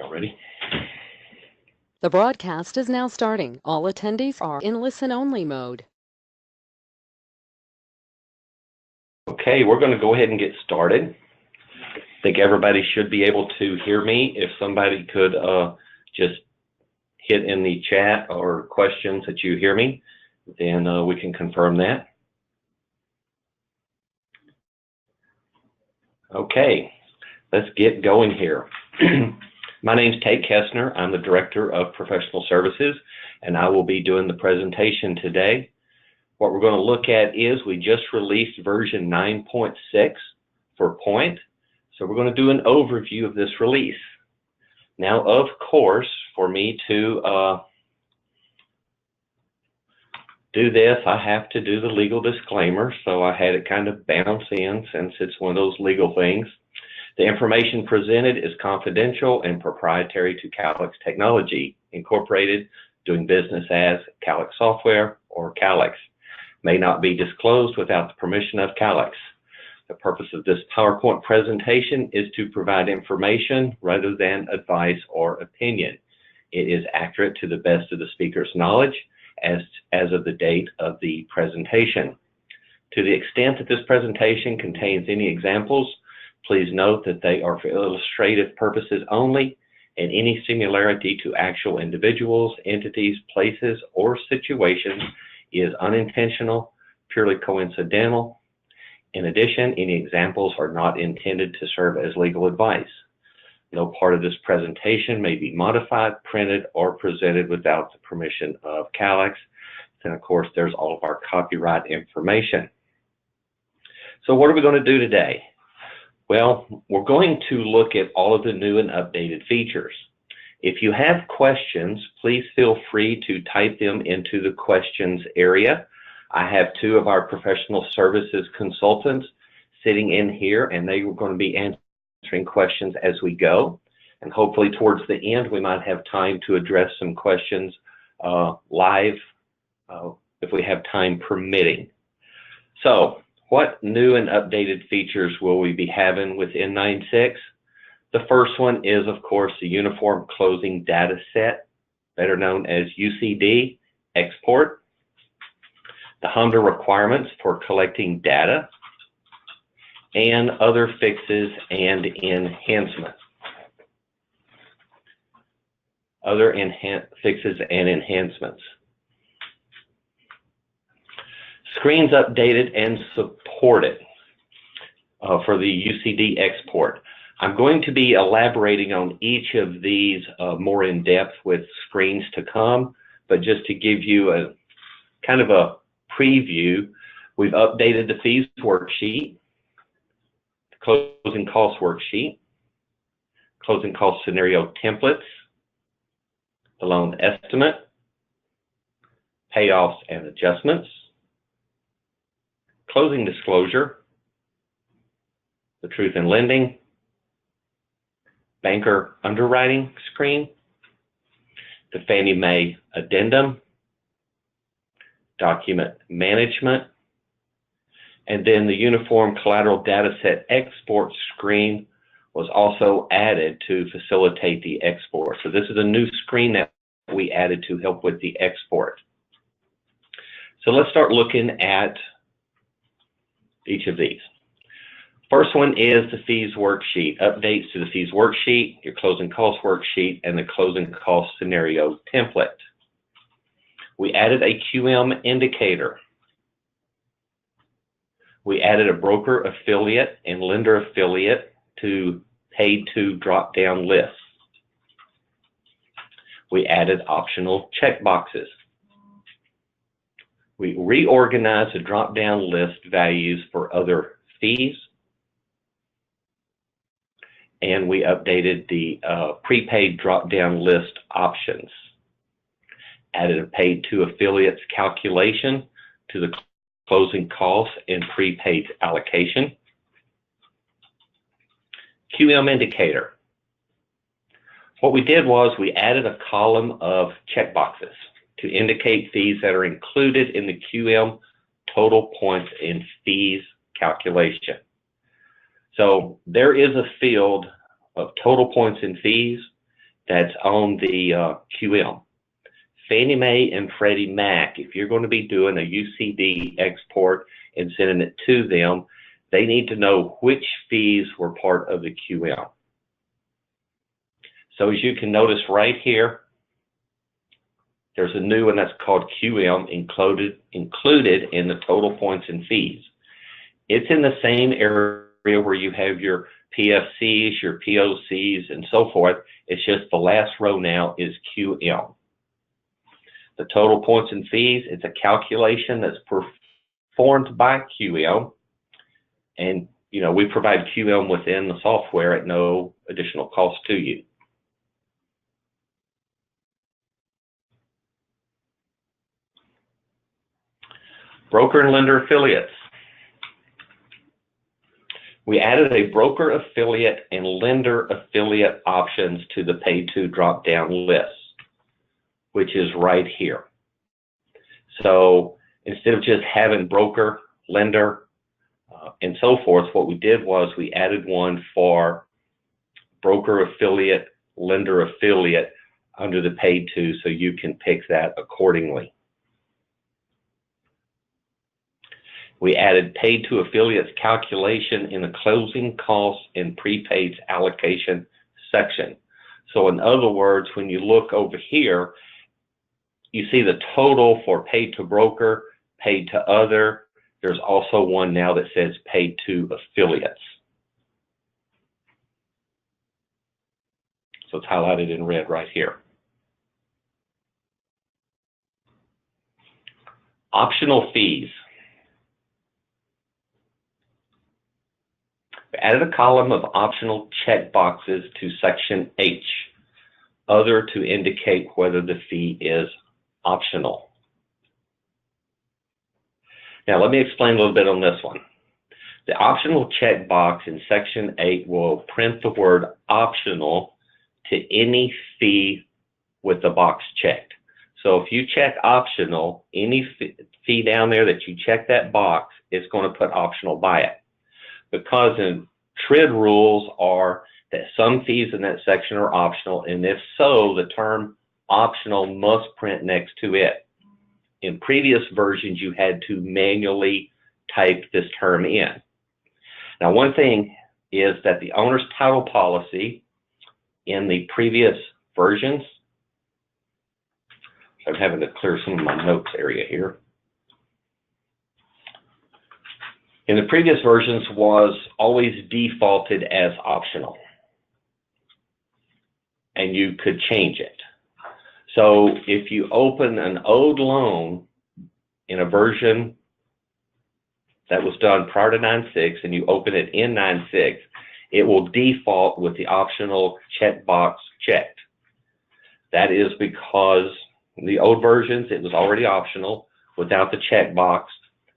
Y'all ready? The broadcast is now starting. All attendees are in listen-only mode. Okay, we're going to go ahead and get started. I think everybody should be able to hear me. If somebody could just hit in the chat or questions that you hear me, then we can confirm that. Okay, let's get going here. My name is Tate Kessner. I'm the Director of Professional Services, and I will be doing the presentation today. What we're going to look at is we just released version 9.6 for Point, so we're going to do an overview of this release. Now, of course, for me to do this, I have to do the legal disclaimer, so I had it kind of bounce in since it's one of those legal things. The information presented is confidential and proprietary to Calix Technology, Incorporated, doing business as Calix Software or Calix. May not be disclosed without the permission of Calix. The purpose of this PowerPoint presentation is to provide information rather than advice or opinion. It is accurate to the best of the speaker's knowledge as of the date of the presentation. To the extent that this presentation contains any examples, please note that they are for illustrative purposes only, and any similarity to actual individuals, entities, places, or situations is unintentional, purely coincidental. In addition, any examples are not intended to serve as legal advice. No part of this presentation may be modified, printed, or presented without the permission of Calix. And of course, there's all of our copyright information. So what are we going to do today? Well, we're going to look at all of the new and updated features. If you have questions, please feel free to type them into the questions area. I have two of our professional services consultants sitting in here, and they are going to be answering questions as we go. And hopefully towards the end, we might have time to address some questions live if we have time permitting. So, what new and updated features will we be having within 9.6? The first one is, of course, the Uniform Closing Data Set, better known as UCD export, the HMDA requirements for collecting data, and other fixes and enhancements. Other fixes and enhancements. Screens updated and supported for the UCD export. I'm going to be elaborating on each of these more in depth with screens to come, but just to give you a kind of a preview, we've updated the fees worksheet, closing cost worksheet, closing cost scenario templates, the loan estimate, payoffs and adjustments, closing disclosure, the truth in lending, banker underwriting screen, the Fannie Mae addendum, document management, and then the Uniform Collateral Dataset export screen was also added to facilitate the export. So this is a new screen that we added to help with the export. So let's start looking at each of these. First one is the fees worksheet, updates to the fees worksheet, your closing cost worksheet, and the closing cost scenario template. We added a QM indicator. We added a broker affiliate and lender affiliate to paid to drop-down lists. We added optional checkboxes. We reorganized the drop-down list values for other fees. And we updated the prepaid drop-down list options. Added a paid to affiliates calculation to the closing costs and prepaid allocation. QM indicator. What we did was we added a column of checkboxes to indicate fees that are included in the QM total points in fees calculation. So there is a field of total points in fees that's on the QM. Fannie Mae and Freddie Mac, if you're going to be doing a UCD export and sending it to them, they need to know which fees were part of the QM. So as you can notice right here, there's a new one that's called QM included in the total points and fees. It's in the same area where you have your PFCs, your POCs, and so forth. It's just the last row now is QM. The total points and fees, it's a calculation that's performed by QM. And, you know, we provide QM within the software at no additional cost to you. Broker and lender affiliates. We added a broker affiliate and lender affiliate options to the Paid To drop-down list, which is right here. So instead of just having broker, lender, and so forth, what we did was we added one for broker affiliate, lender affiliate under the Paid To, so you can pick that accordingly. We added Paid To affiliates calculation in the closing costs and prepaids allocation section. So in other words, when you look over here, you see the total for Paid To broker, Paid To other. There's also one now that says Paid To affiliates. So it's highlighted in red right here. Optional fees. We added a column of optional checkboxes to section H, other, to indicate whether the fee is optional. Now let me explain a little bit on this one. The optional checkbox in section 8 will print the word optional to any fee with the box checked. So if you check optional, any fee down there that you check that box, it's going to put optional by it. Because in TRID rules are that some fees in that section are optional, and if so, the term optional must print next to it. In previous versions, you had to manually type this term in. Now, one thing is that the owner's title policy in the previous versions, I'm having to clear some of my notes area here. In the previous versions was always defaulted as optional, and you could change it. So if you open an owed loan in a version that was done prior to 9.6 and you open it in 9.6, it will default with the optional checkbox checked. That is because in the old versions, it was already optional without the checkbox.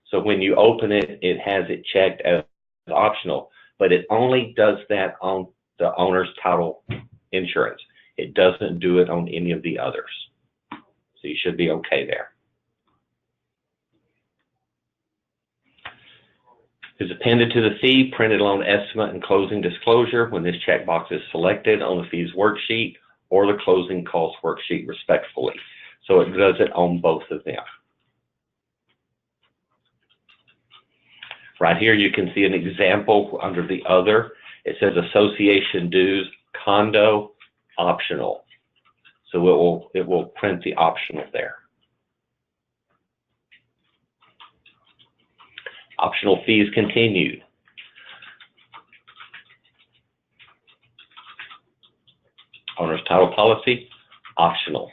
So when you open it, it has it checked as optional, but it only does that on the owner's title insurance. It doesn't do it on any of the others. So you should be okay there. Is appended to the fee, printed loan estimate and closing disclosure when this checkbox is selected on the fees worksheet or the closing costs worksheet respectively. So it does it on both of them. Right here you can see an example under the other. It says association dues, condo, optional. So it will print the optional there. Optional fees continued. Owner's title policy, optional.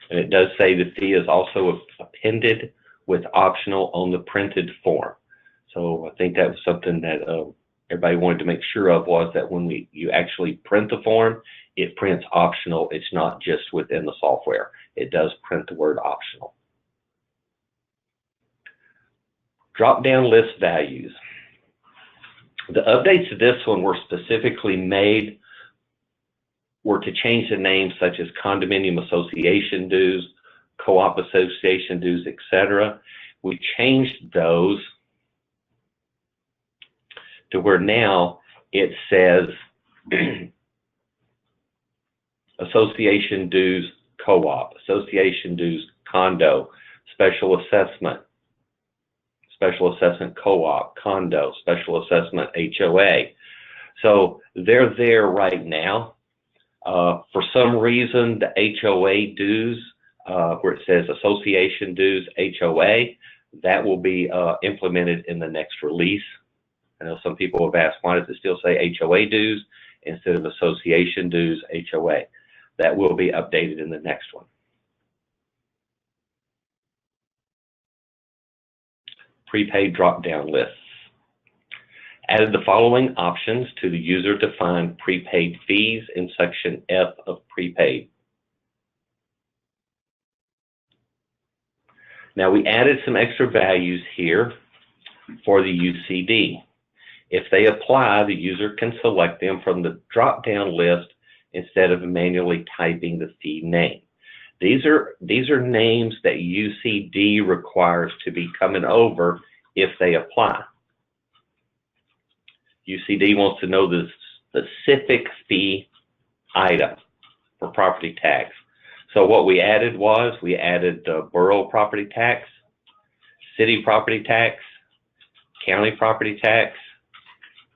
And it does say the fee is also appended with optional on the printed form. So I think that was something that everybody wanted to make sure of, was that when you actually print the form, it prints optional. It's not just within the software. It does print the word optional. Drop-down list values. The updates to this one were specifically made were to change the names such as condominium association dues, co-op association dues, etc. We changed those to where now it says association dues co-op, association dues condo, special assessment co-op, condo, special assessment HOA. So they're there right now. For some reason, the HOA dues, where it says association dues HOA, that will be implemented in the next release. I know some people have asked, why does it still say HOA dues instead of association dues HOA? That will be updated in the next one. Prepaid drop-down lists. Added the following options to the user-defined prepaid fees in Section F of prepaid. Now we added some extra values here for the UCD. If they apply, the user can select them from the drop-down list instead of manually typing the fee name. These are names that UCD requires to be coming over if they apply. UCD wants to know the specific fee item for property tax. So what we added was, we added borough property tax, city property tax, county property tax,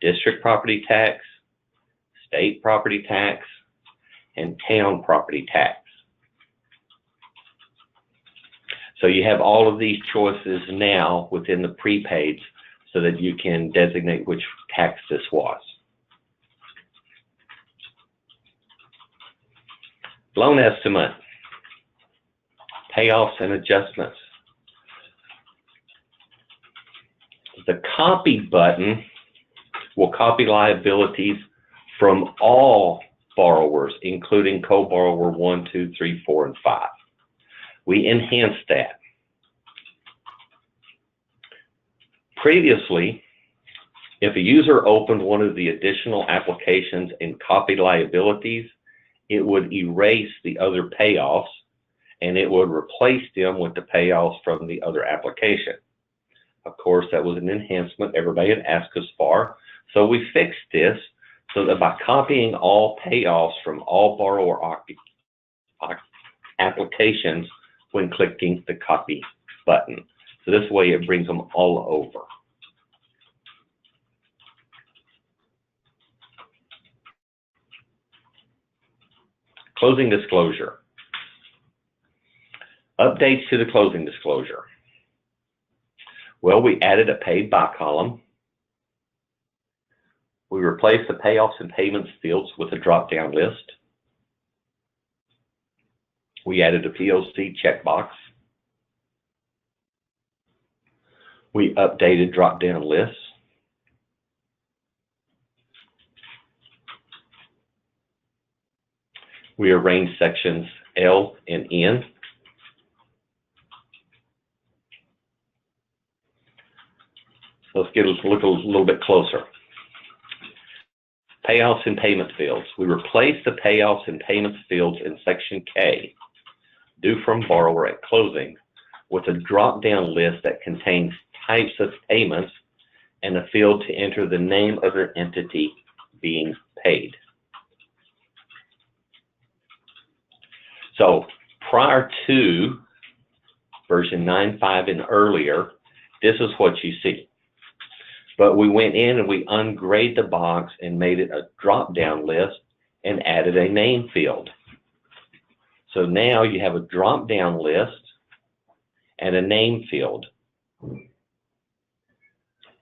district property tax, state property tax, and town property tax. So you have all of these choices now within the prepaids so that you can designate which tax this was. Loan estimate, payoffs and adjustments. The copy button will copy liabilities from all borrowers, including co-borrower 1, 2, 3, 4, and 5. We enhanced that. Previously, if a user opened one of the additional applications and copied liabilities, it would erase the other payoffs and it would replace them with the payoffs from the other application. Of course, that was an enhancement everybody had asked us for. So we fixed this so that by copying all payoffs from all borrower applications when clicking the copy button. So this way it brings them all over. Closing disclosure. Updates to the closing disclosure. Well, we added a paid by column. We replaced the payoffs and payments fields with a drop-down list. We added a POC checkbox. We updated drop-down lists. We arranged sections L and N. So let's look a little bit closer. Payoffs and payment fields. We replaced the payoffs and payments fields in section K, due from borrower at closing, with a drop-down list that contains types of payments and a field to enter the name of the entity being paid. So prior to version 9.5 and earlier, this is what you see. But we went in and we ungraded the box and made it a drop-down list and added a name field. So now you have a drop-down list and a name field.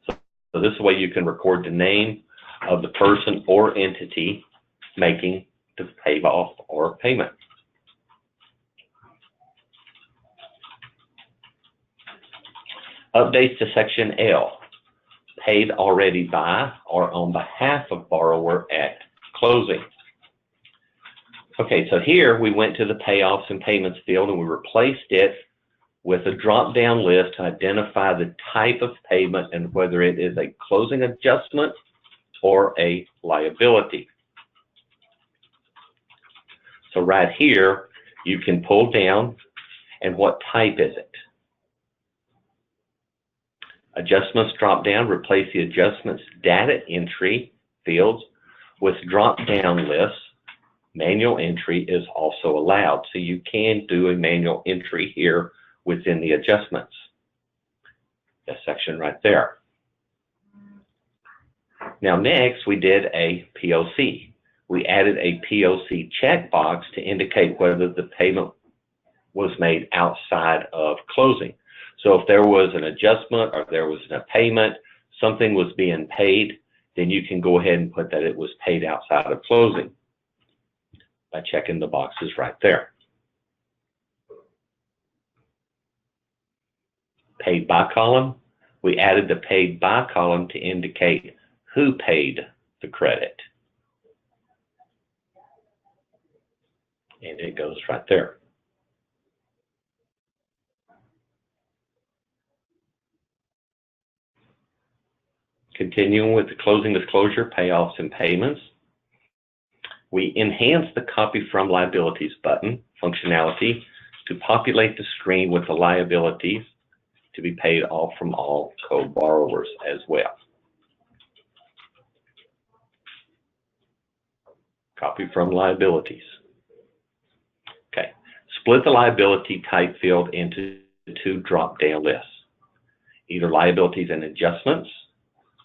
So this way you can record the name of the person or entity making the pay off or payment. Updates to section L, paid already by or on behalf of borrower at closing. Okay, so here we went to the payoffs and payments field and we replaced it with a drop-down list to identify the type of payment and whether it is a closing adjustment or a liability. So right here, you can pull down and what type is it? Adjustments drop down, replace the adjustments data entry fields with drop down lists. Manual entry is also allowed, so you can do a manual entry here within the adjustments. That section right there. Now next we did a POC. We added a POC checkbox to indicate whether the payment was made outside of closing. So if there was an adjustment or there was a payment, something was being paid, then you can go ahead and put that it was paid outside of closing by checking the boxes right there. Paid by column, we added the paid by column to indicate who paid the credit. And it goes right there. Continuing with the closing disclosure, payoffs, and payments. We enhanced the copy from liabilities button functionality to populate the screen with the liabilities to be paid off from all co-borrowers as well. Copy from liabilities. Okay, split the liability type field into two drop-down lists, either liabilities and adjustments,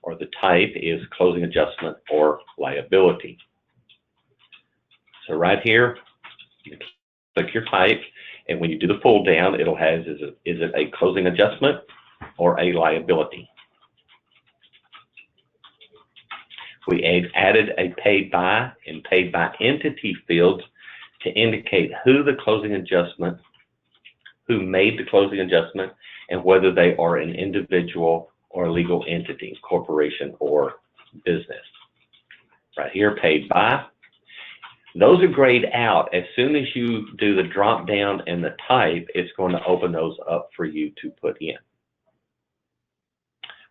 or the type is closing adjustment or liability. So right here, you click your type, and when you do the pull down, it'll have, is it a closing adjustment or a liability? We added a paid by and paid by entity fields to indicate who the closing adjustment, who made the closing adjustment, and whether they are an individual or a legal entity, corporation or business. Right here, paid by. Those are grayed out. As soon as you do the drop down and the type, it's going to open those up for you to put in.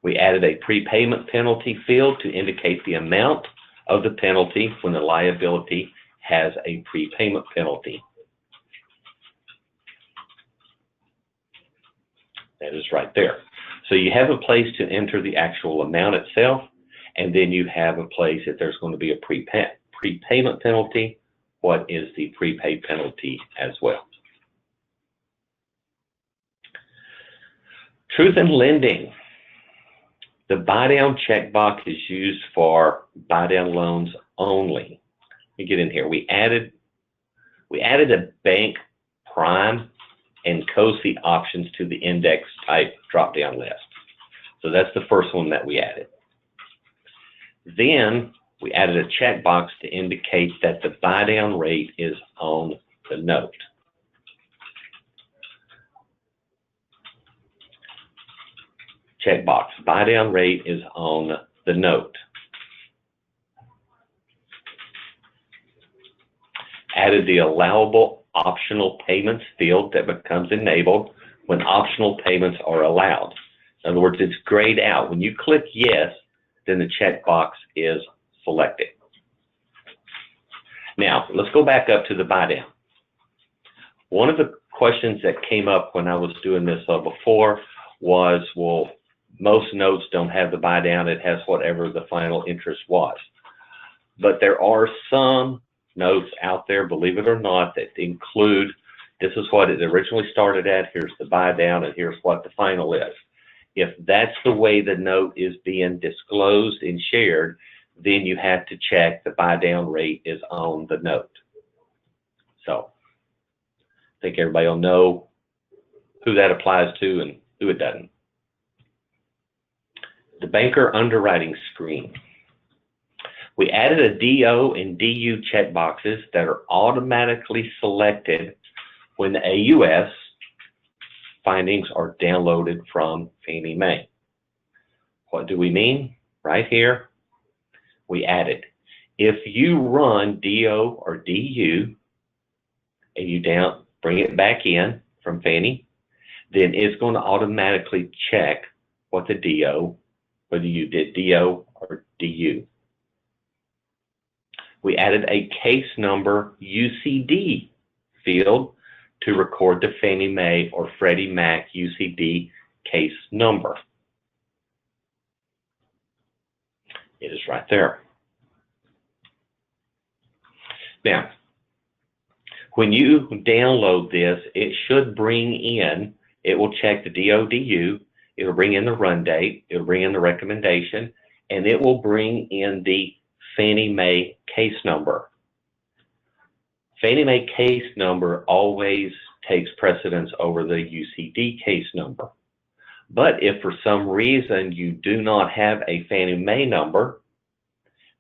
We added a prepayment penalty field to indicate the amount of the penalty when the liability has a prepayment penalty. That is right there. So you have a place to enter the actual amount itself, and then you have a place if there's going to be a prepayment penalty, what is the prepaid penalty as well. Truth in lending. The buy down checkbox is used for buy down loans only. Let me get in here. We added a bank prime and COSI options to the index type drop down list. So that's the first one that we added. Then we added a checkbox to indicate that the buy down rate is on the note. Checkbox, buy down rate is on the note. Added the allowable optional payments field that becomes enabled when optional payments are allowed. In other words, it's grayed out. When you click yes, then the checkbox is selected. Now, let's go back up to the buy down. One of the questions that came up when I was doing this before was, well, most notes don't have the buy down. It has whatever the final interest was. But there are some notes out there, believe it or not, that include, this is what it originally started at, here's the buy down, and here's what the final is. If that's the way the note is being disclosed and shared, then you have to check the buy down rate is on the note. So I think everybody will know who that applies to and who it doesn't. The banker underwriting screen. We added a DO and DU checkboxes that are automatically selected when the AUS findings are downloaded from Fannie Mae. What do we mean? Right here, we added, if you run DO or DU and you bring it back in from Fannie, then it's going to automatically check what the DO, whether you did DO or DU. We added a case number UCD field to record the Fannie Mae or Freddie Mac UCD case number. It is right there. Now, when you download this, it should bring in, it will check the DODU, it will bring in the run date, it will bring in the recommendation, and it will bring in the Fannie Mae case number. Fannie Mae case number always takes precedence over the UCD case number. But if for some reason you do not have a Fannie Mae number,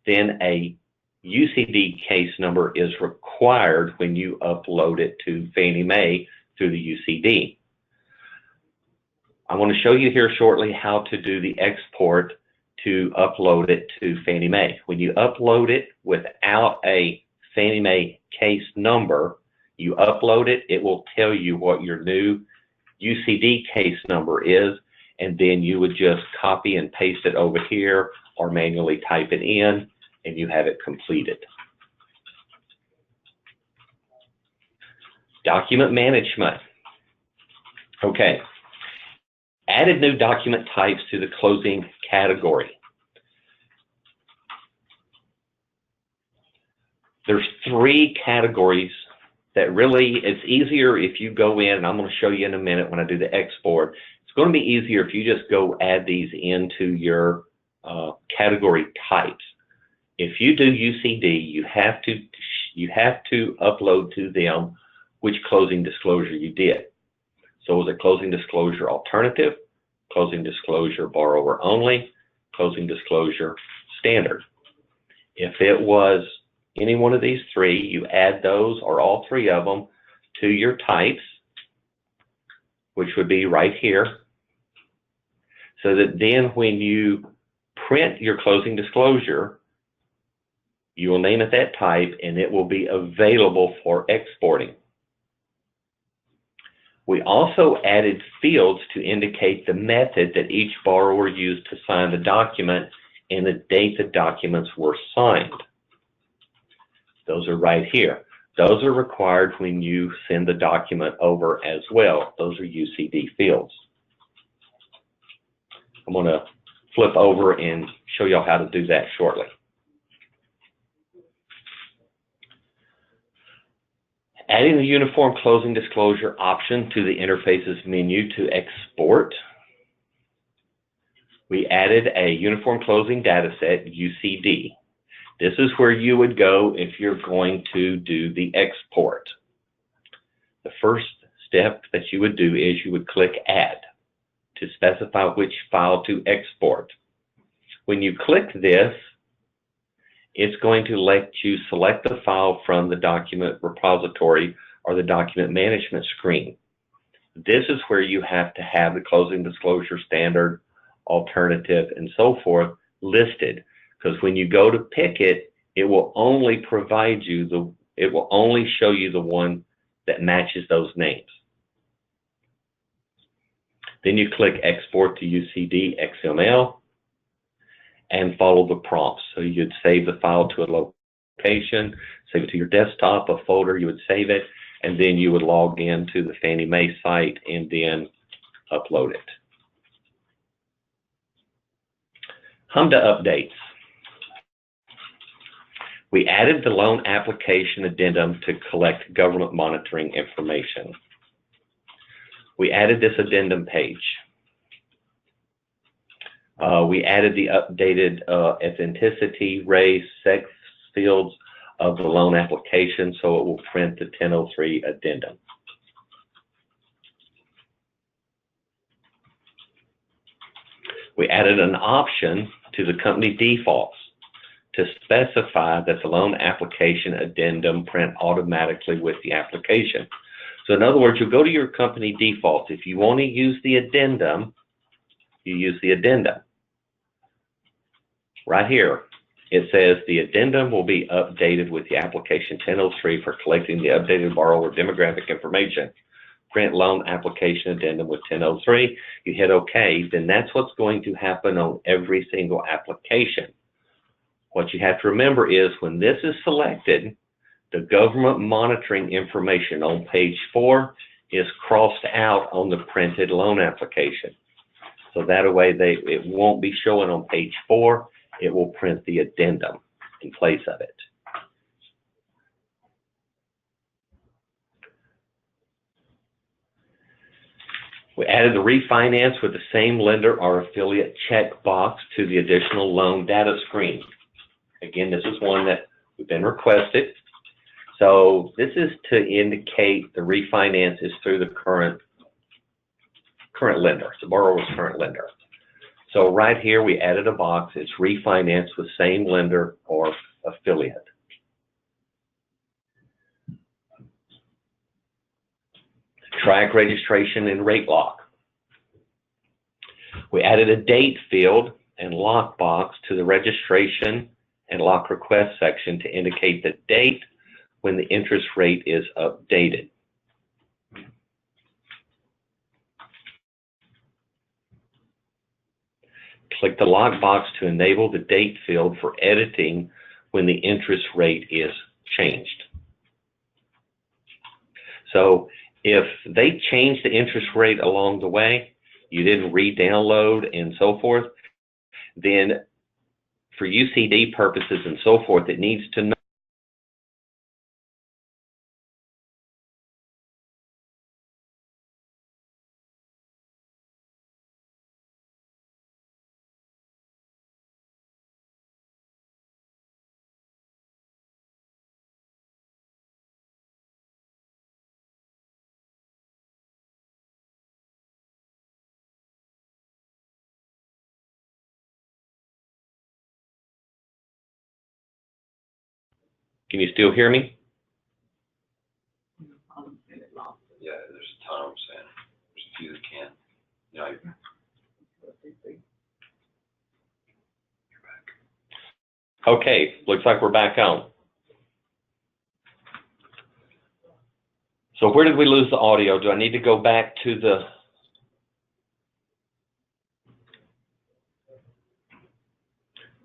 then a UCD case number is required when you upload it to Fannie Mae through the UCD. I want to show you here shortly how to do the export to upload it to Fannie Mae. When you upload it without a Fannie Mae case number, you upload it, it will tell you what your new UCD case number is, and then you would just copy and paste it over here or manually type it in, and you have it completed. Document management. Okay. Added new document types to the closing category. There's 3 categories that really, it's easier if you go in, and I'm going to show you in a minute when I do the export. It's going to be easier if you just go add these into your category types. If you do UCD, you have to upload to them which closing disclosure you did. So was it closing disclosure alternative, closing disclosure borrower only, closing disclosure standard? If it was any one of these 3, you add those or all 3 of them to your types, which would be right here, so that then when you print your closing disclosure, you will name it that type and it will be available for exporting. We also added fields to indicate the method that each borrower used to sign the document and the date the documents were signed. Those are right here. Those are required when you send the document over as well. Those are UCD fields. I'm going to flip over and show y'all how to do that shortly. Adding the Uniform Closing Disclosure option to the Interfaces menu to export. We added a Uniform Closing Dataset, UCD. This is where you would go if you're going to do the export. The first step that you would do is you would click Add to specify which file to export. When you click this, it's going to let you select the file from the document repository or the document management screen. This is where you have to have the closing disclosure standard, alternative, and so forth listed. Because when you go to pick it, it will only provide you it will only show you the one that matches those names. Then you click Export to UCD XML and follow the prompts. So you'd save the file to a location, save it to your desktop, a folder, you would save it, and then you would log in to the Fannie Mae site and then upload it. HMDA updates. We added the loan application addendum to collect government monitoring information. We added this addendum page. We added the updated ethnicity, race, sex fields of the loan application, so it will print the 1003 addendum. We added an option to the company defaults to specify that the loan application addendum print automatically with the application. So in other words, you'll go to your company defaults. If you want to use the addendum, you use the addendum. Right here, it says the addendum will be updated with the application 1003 for collecting the updated borrower demographic information. Print loan application addendum with 1003. You hit OK, then that's what's going to happen on every single application. What you have to remember is when this is selected, the government monitoring information on page 4 is crossed out on the printed loan application. So that way it won't be showing on page 4, it will print the addendum in place of it. We added the refinance with the same lender or affiliate checkbox to the additional loan data screen. Again, this is one that we've been requested. So this is to indicate the refinance is through the current lender, the borrower's current lender. So right here we added a box. It's refinance with same lender or affiliate. Track registration and rate lock. We added a date field and lock box to the registration and lock request section to indicate the date when the interest rate is updated. Click the lock box to enable the date field for editing when the interest rate is changed. So if they change the interest rate along the way, you didn't re-download and so forth, then for UCD purposes and so forth, it needs to know Can you still hear me? Yeah, there's a ton I'm saying. There's a few that can. You know, you're back. Okay, looks like we're back on. So where did we lose the audio? Do I need to go back to the...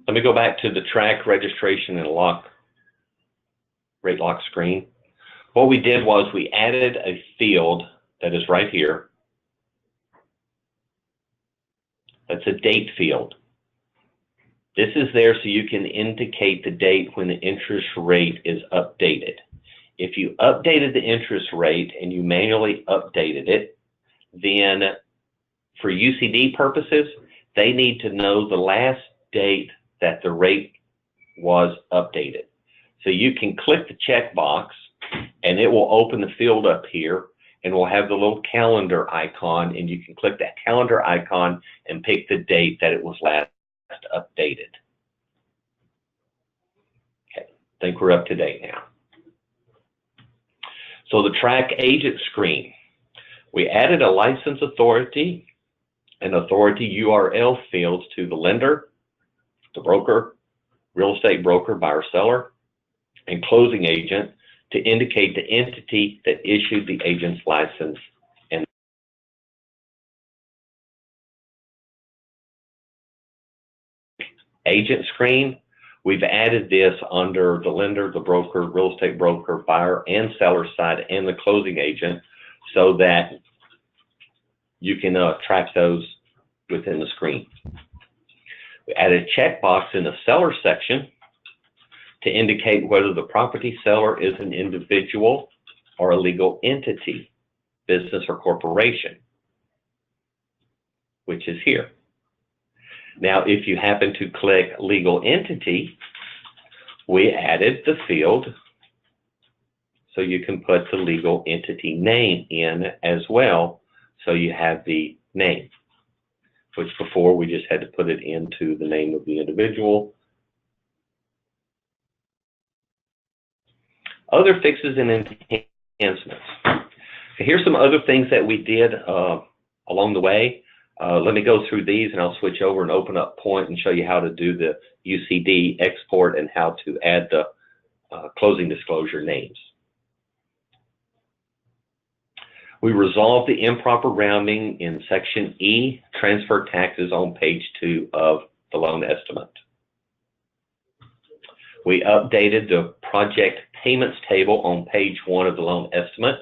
Let me go back to the track registration and rate lock screen. What we did was we added a field that is right here. That's a date field. This is there so you can indicate the date when the interest rate is updated. If you updated the interest rate and you manually updated it, then for UCD purposes, they need to know the last date that the rate was updated. So you can click the checkbox and it will open the field up here and we'll have the little calendar icon, and you can click that calendar icon and pick the date that it was last updated. Okay, I think we're up to date now. So the track agent screen, we added a license authority and authority URL fields to the lender, the broker, real estate broker, buyer, seller, and closing agent to indicate the entity that issued the agent's license. And agent screen, we've added this under the lender, the broker, real estate broker, buyer and seller side, and the closing agent, so that you can track those within the screen. We added a checkbox in the seller section to indicate whether the property seller is an individual or a legal entity, business or corporation, which is here. Now, if you happen to click legal entity, we added the field so you can put the legal entity name in as well, so you have the name, which before we just had to put it into the name of the individual. Other fixes and enhancements. Here's some other things that we did along the way. Let me go through these and I'll switch over and open up Point and show you how to do the UCD export and how to add the closing disclosure names. We resolved the improper rounding in Section E, transfer taxes, on page 2 of the loan estimate. We updated the project payments table on page 1 of the loan estimate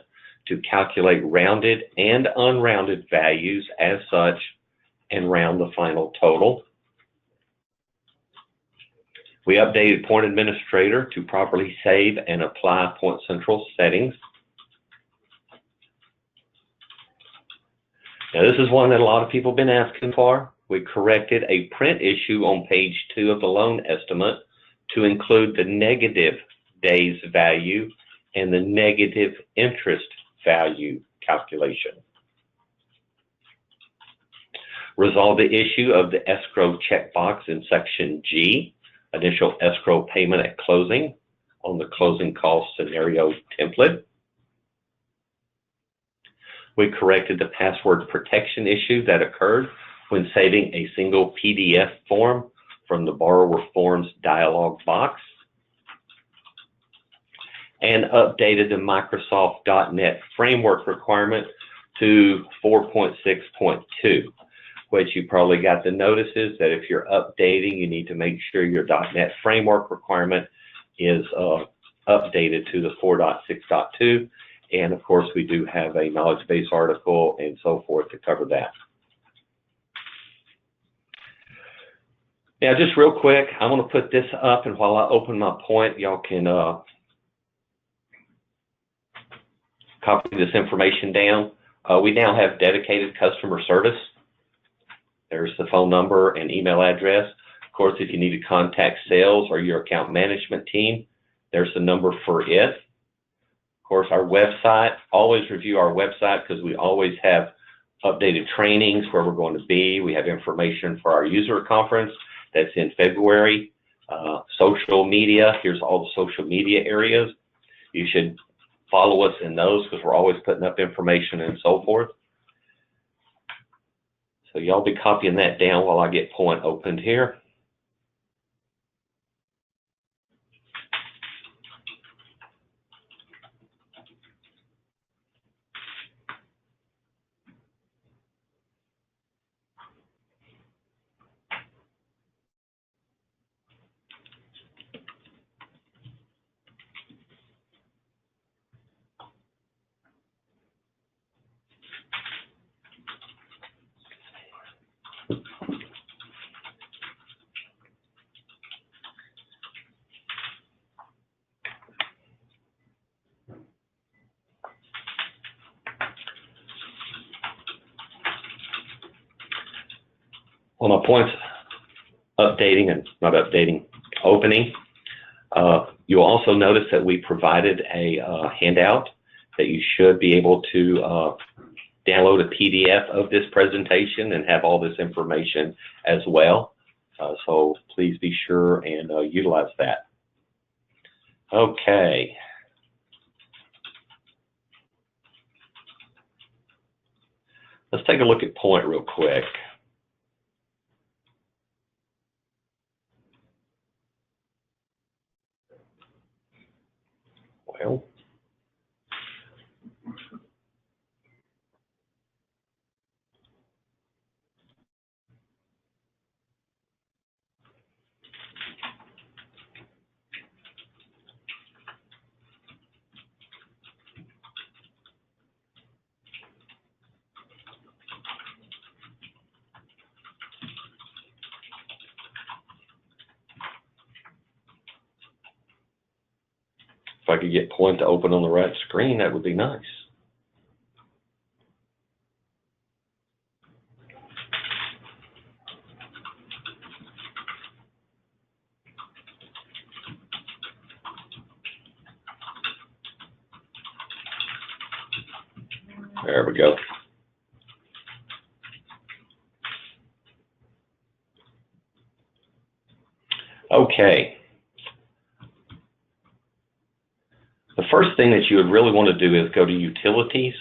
to calculate rounded and unrounded values as such and round the final total. We updated Point Administrator to properly save and apply Point Central settings. Now, this is one that a lot of people have been asking for. We corrected a print issue on page 2 of the loan estimate to include the negative days value and the negative interest value calculation. Resolve the issue of the escrow checkbox in section G, initial escrow payment at closing, on the closing cost scenario template. We corrected the password protection issue that occurred when saving a single PDF form from the Borrower Forms dialog box, and updated the Microsoft.NET framework requirement to 4.6.2, which you probably got the notices that if you're updating, you need to make sure your .NET framework requirement is updated to the 4.6.2. And of course, we do have a knowledge base article and so forth to cover that. Now, just real quick, I'm going to put this up, and while I open my point, y'all can copy this information down. We now have dedicated customer service. There's the phone number and email address. Of course, if you need to contact sales or your account management team, there's the number for it. Of course, our website, always review our website because we always have updated trainings where we're going to be. We have information for our user conference that's in February. Social media, here's all the social media areas. You should follow us in those because we're always putting up information and so forth. So y'all be copying that down while I get Point opened here. Well, my Point's updating and not updating, opening. You'll also notice that we provided a handout that you should be able to download a PDF of this presentation and have all this information as well. So please be sure and utilize that. Okay. Let's take a look at Point real quick. Well, if I could get Point to open on the right screen, that would be nice. There we go. Okay. The first thing that you would really want to do is go to Utilities,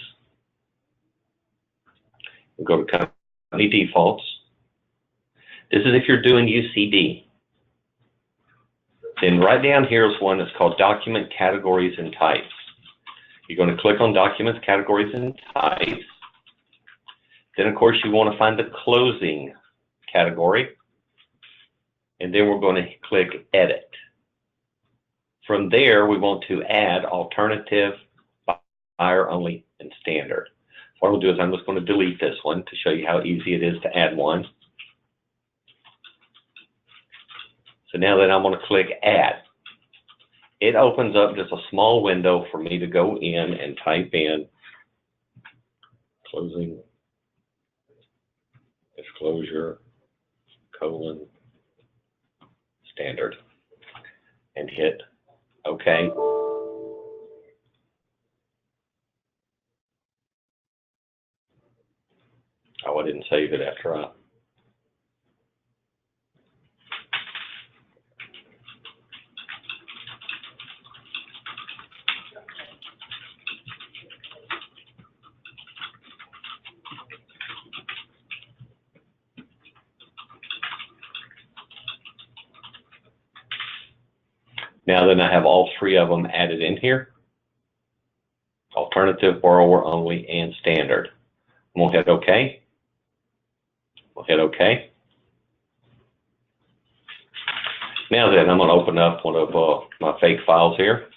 and go to Company Defaults. This is if you're doing UCD. Then right down here is one that's called Document Categories and Types. You're going to click on Documents, Categories, and Types. Then, of course, you want to find the Closing category. And then we're going to click Edit. From there, we want to add Alternative, Buyer Only, and Standard. What I'll do is I'm just going to delete this one to show you how easy it is to add one. So now that I'm going to click Add, it opens up just a small window for me to go in and type in closing disclosure :standard and hit OK. Oh, I didn't save it after I. Now then I have all three of them added in here. Alternative, borrower only, and standard. I'm going to hit OK. We'll hit OK. Now then, I'm going to open up one of my fake files here.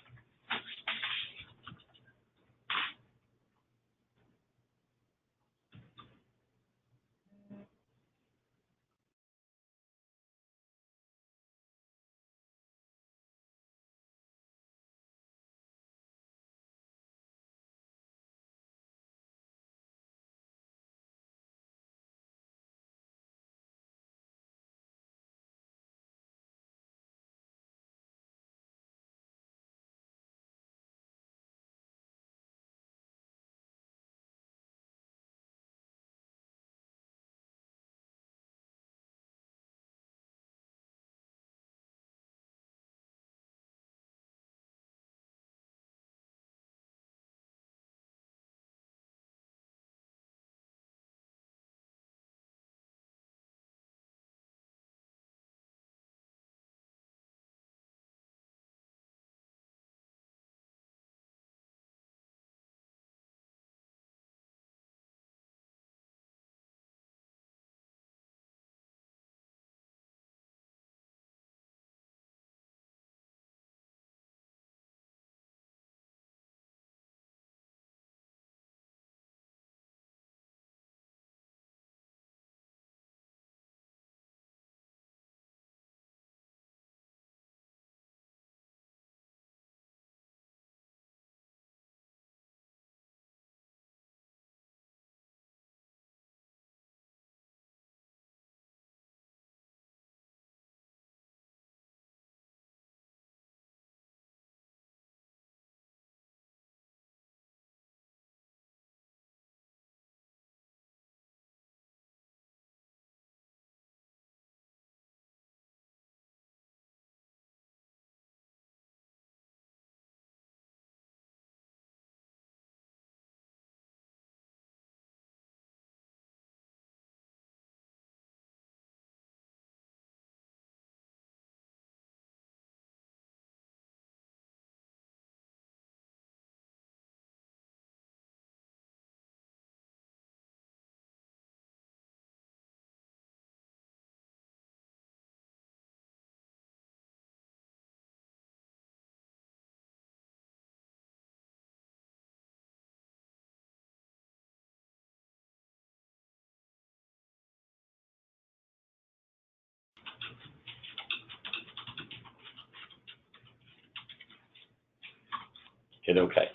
Hit OK.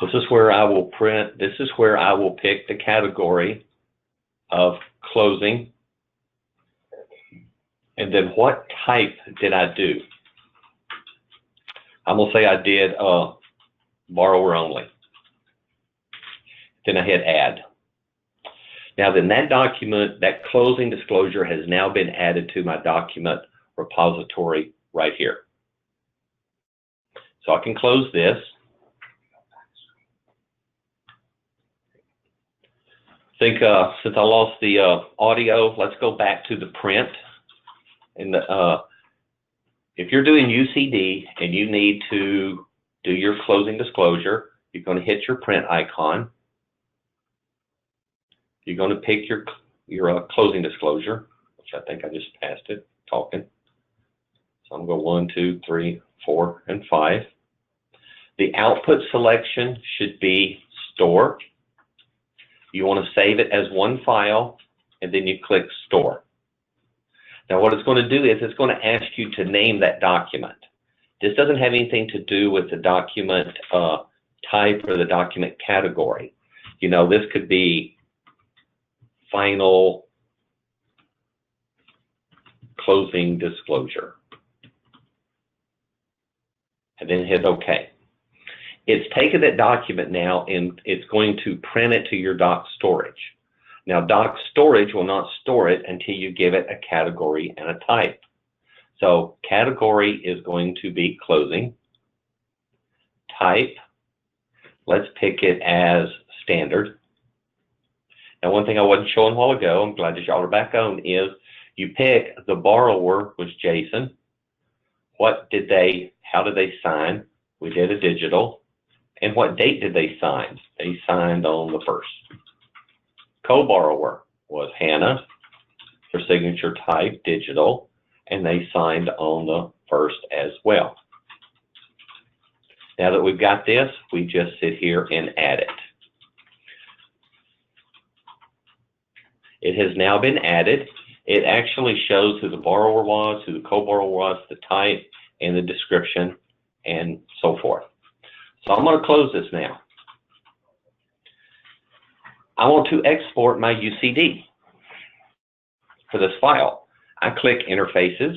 This is where I will print. This is where I will pick the category of closing. And then what type did I do? I'm going to say I did borrower only. Then I hit Add. Now then that document, that closing disclosure has now been added to my document repository right here. So I can close this. Since I lost the audio, let's go back to the print. And if you're doing UCD and you need to do your closing disclosure, you're going to hit your print icon. You're going to pick your closing disclosure, which I think I just passed it talking. So I'm going to go 1, 2, 3, 4, and 5. The output selection should be store. You want to save it as one file and then you click Store. Now what it's going to do is it's going to ask you to name that document. This doesn't have anything to do with the document type or the document category. You know, this could be final closing disclosure. And then hit OK. It's taken that document now and it's going to print it to your doc storage. Now, doc storage will not store it until you give it a category and a type. So category is going to be closing. Type, let's pick it as standard. Now, one thing I wasn't showing a while ago, I'm glad that y'all are back on, is you pick the borrower was Jason. How did they sign? We did a digital. And what date did they sign? They signed on the 1st. Co-borrower was Hannah. For signature type, digital. And they signed on the 1st as well. Now that we've got this, we just sit here and add it. It has now been added. It actually shows who the borrower was, who the co-borrower was, the type, and the description, and so forth. So I'm going to close this now. I want to export my UCD for this file. I click Interfaces.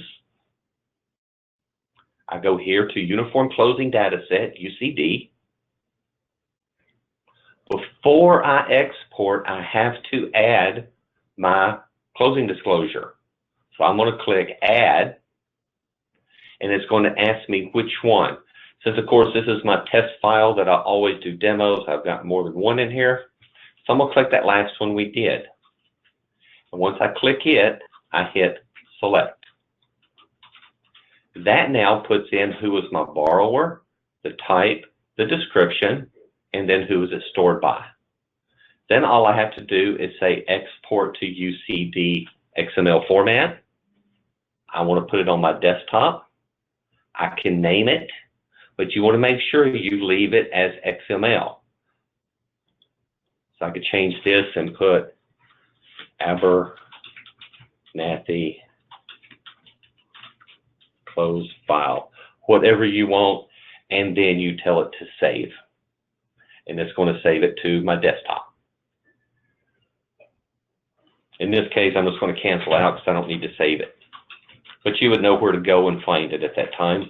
I go here to Uniform Closing Dataset, UCD. Before I export, I have to add my closing disclosure. So I'm going to click Add, and it's going to ask me which one. Since, of course, this is my test file that I always do demos, I've got more than one in here. So I'm going to click that last one we did. And once I click it, I hit Select. That now puts in who was my borrower, the type, the description, and then who is it stored by. Then all I have to do is say Export to UCD XML format. I want to put it on my desktop. I can name it, but you want to make sure you leave it as XML. So I could change this and put Abernathy close file, whatever you want, and then you tell it to save. And it's going to save it to my desktop. In this case, I'm just going to cancel out because I don't need to save it. But you would know where to go and find it at that time.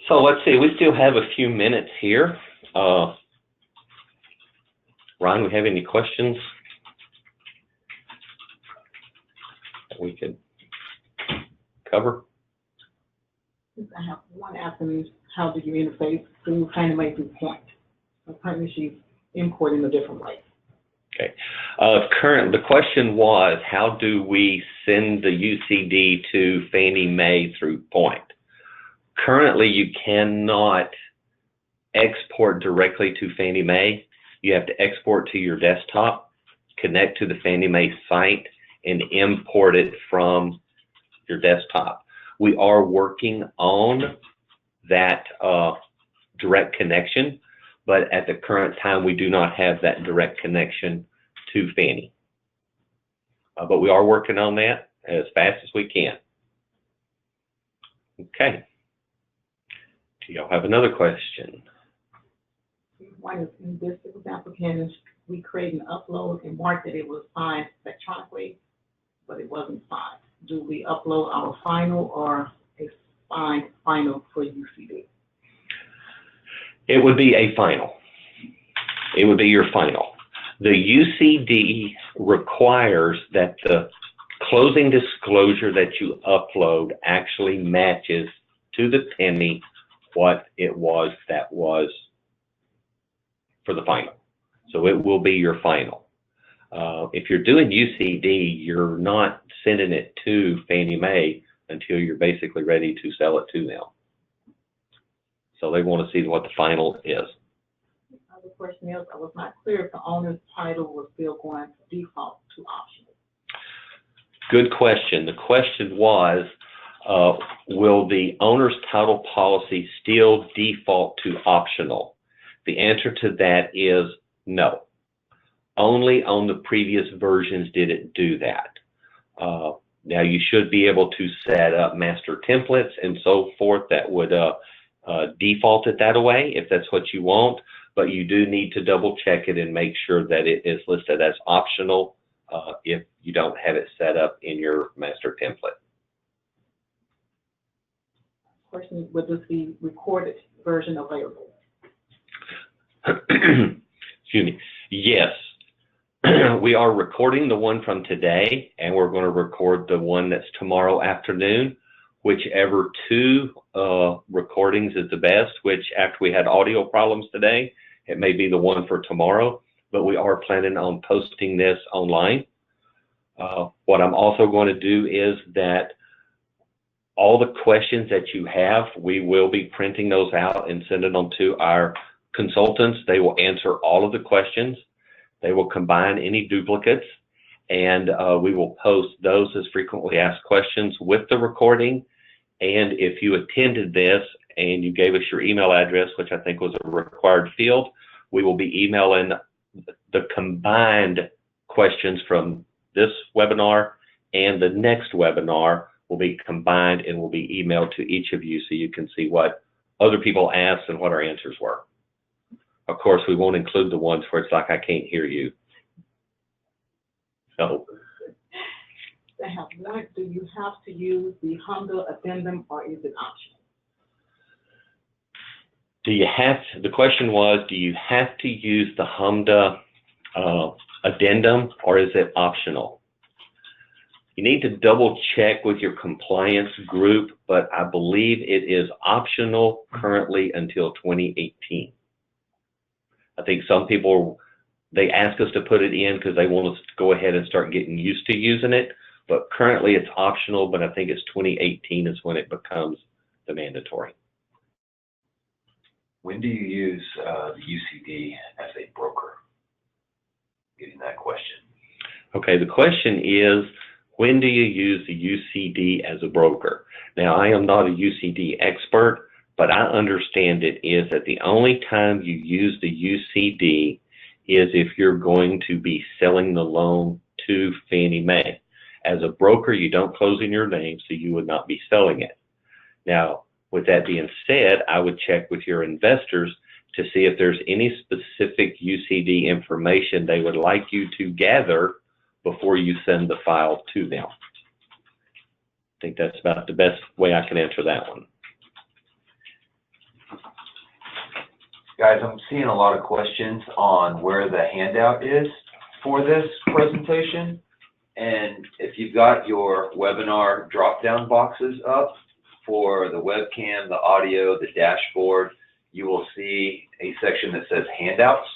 So let's see, we still have a few minutes here. Ryan, we have any questions that we could cover? I have one asking, how do you interface through Fannie Mae through Point? Apparently she's importing a different way. Okay. The question was, how do we send the UCD to Fannie Mae through Point? Currently, you cannot export directly to Fannie Mae. You have to export to your desktop, connect to the Fannie Mae site, and import it from your desktop. We are working on that direct connection, but at the current time, we do not have that direct connection to Fannie. But we are working on that as fast as we can. Okay. Do y'all have another question? One is, in this example, can we create an upload and mark that it was signed electronically, but it wasn't signed? Do we upload our final or a signed final for UCD? It would be a final. It would be your final. The UCD requires that the closing disclosure that you upload actually matches to the penny what it was that was for the final. So it will be your final. If you're doing UCD, you're not sending it to Fannie Mae until you're basically ready to sell it to them. So they want to see what the final is. The other question is, I was not clear if the owner's title was still going to default to optional. Good question. The question was, Will the owner's title policy still default to optional? The answer to that is no. Only on the previous versions did it do that. Now you should be able to set up master templates and so forth that would default it that way if that's what you want, but you do need to double check it and make sure that it is listed as optional if you don't have it set up in your master template. Question, would this be recorded version available? Excuse me. Yes. We are recording the one from today, and we're going to record the one that's tomorrow afternoon. Whichever two recordings is the best, which after we had audio problems today, it may be the one for tomorrow, but we are planning on posting this online. What I'm also going to do is that all the questions that you have, we will be printing those out and sending them to our consultants. They will answer all of the questions. They will combine any duplicates, and we will post those as frequently asked questions with the recording. And if you attended this and you gave us your email address, which I think was a required field, we will be emailing the combined questions from this webinar and the next webinar will be combined and will be emailed to each of you so you can see what other people asked and what our answers were. Of course, we won't include the ones where it's like, I can't hear you. So. I have one. Do you have to use the HMDA addendum or is it optional? The question was, do you have to use the HMDA addendum or is it optional? You need to double check with your compliance group, but I believe it is optional currently until 2018. I think some people, they ask us to put it in because they want us to go ahead and start getting used to using it, but currently it's optional, but I think it's 2018 is when it becomes the mandatory. When do you use the UCD as a broker? Getting that question. Okay, the question is, when do you use the UCD as a broker? Now, I am not a UCD expert, but I understand it is that the only time you use the UCD is if you're going to be selling the loan to Fannie Mae. As a broker, you don't close in your name, so you would not be selling it. Now, with that being said, I would check with your investors to see if there's any specific UCD information they would like you to gather before you send the file to them. I think that's about the best way I can answer that one. Guys, I'm seeing a lot of questions on where the handout is for this presentation. And if you've got your webinar drop-down boxes up for the webcam, the audio, the dashboard, you will see a section that says handouts.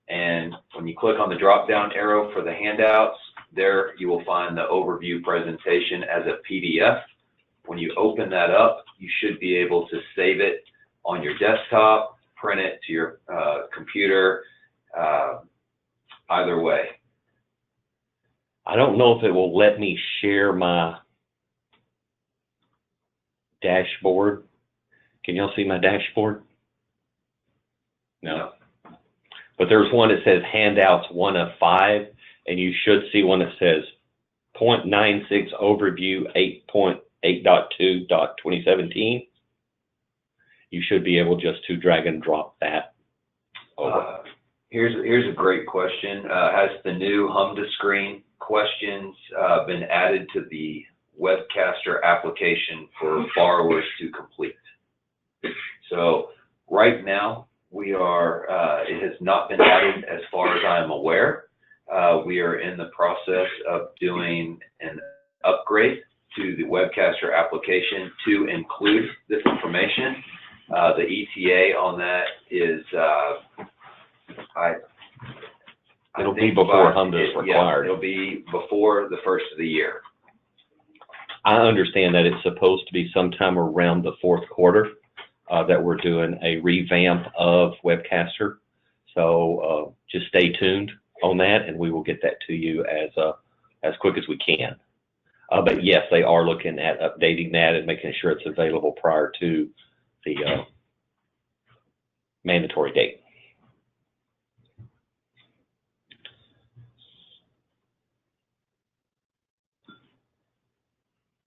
And when you click on the drop-down arrow for the handouts, there you will find the overview presentation as a PDF. When you open that up, you should be able to save it on your desktop, print it to your computer, either way. I don't know if it will let me share my dashboard. Can y'all see my dashboard? No. But there's one that says handouts 1 of 5, and you should see one that says 0.96 overview 8.8.2.2017. You should be able just to drag and drop that over. Here's a great question. Has the new HMDA screen questions been added to the Webcaster application for borrowers to complete? So right now we are, it has not been added as far as I am aware. We are in the process of doing an upgrade to the Webcaster application to include this information. The ETA on that is, It'll be before HMDA is required. Yeah, it'll be before the first of the year. I understand that it's supposed to be sometime around the 4th quarter that we're doing a revamp of Webcaster. So just stay tuned on that, and we will get that to you as quick as we can. But yes, they are looking at updating that and making sure it's available prior to the mandatory date.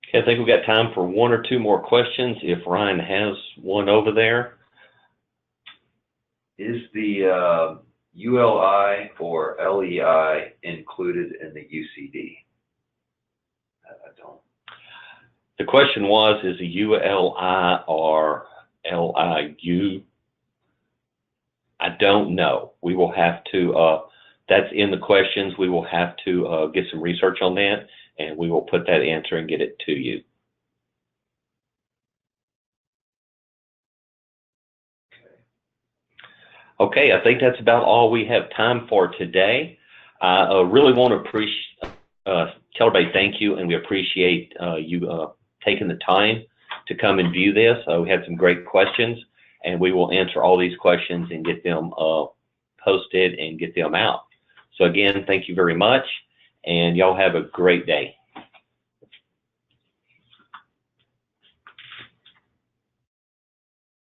Okay, I think we've got time for one or two more questions if Ryan has one over there. Is the ULI or LEI included in the UCD? I don't. The question was, is the ULI or LIU? I don't know. We will have to, that's in the questions. We will have to get some research on that, and we will put that answer and get it to you. Okay, I think that's about all we have time for today. I really want to tell everybody thank you, and we appreciate you taking the time to come and view this. We had some great questions, and we will answer all these questions and get them posted and get them out. So again, thank you very much, and y'all have a great day.